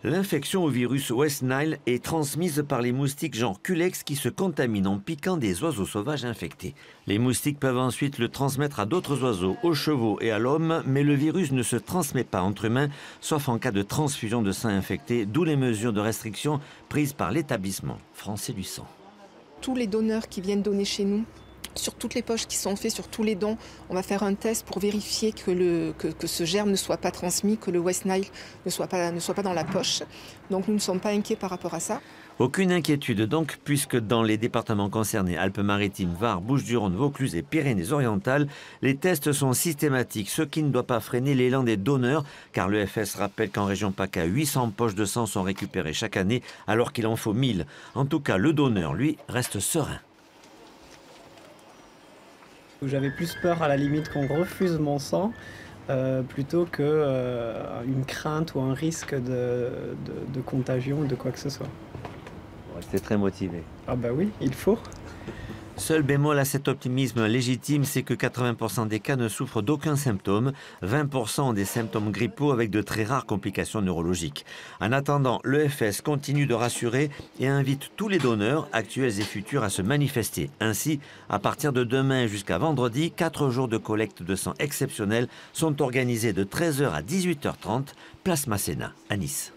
L'infection au virus West Nile est transmise par les moustiques genre Culex qui se contaminent en piquant des oiseaux sauvages infectés. Les moustiques peuvent ensuite le transmettre à d'autres oiseaux, aux chevaux et à l'homme, mais le virus ne se transmet pas entre humains, sauf en cas de transfusion de sang infecté, d'où les mesures de restriction prises par l'établissement français du sang. Tous les donneurs qui viennent donner chez nous, sur toutes les poches qui sont faites, sur tous les dons, on va faire un test pour vérifier que ce germe ne soit pas transmis, que le West Nile ne soit pas dans la poche. Donc nous ne sommes pas inquiets par rapport à ça. Aucune inquiétude donc, puisque dans les départements concernés, Alpes-Maritimes, Var, Bouches-du-Rhône, Vaucluse et Pyrénées-Orientales, les tests sont systématiques, ce qui ne doit pas freiner l'élan des donneurs, car l'EFS rappelle qu'en région PACA, 800 poches de sang sont récupérées chaque année, alors qu'il en faut 1000. En tout cas, le donneur, lui, reste serein. J'avais plus peur à la limite qu'on refuse mon sang plutôt qu'une crainte ou un risque de contagion ou de quoi que ce soit. Restez très motivé. Ah bah oui, il faut. Seul bémol à cet optimisme légitime, c'est que 80% des cas ne souffrent d'aucun symptôme, 20% ont des symptômes grippaux avec de très rares complications neurologiques. En attendant, l'EFS continue de rassurer et invite tous les donneurs, actuels et futurs, à se manifester. Ainsi, à partir de demain jusqu'à vendredi, 4 jours de collecte de sang exceptionnels sont organisés de 13h à 18h30, place Masséna, à Nice.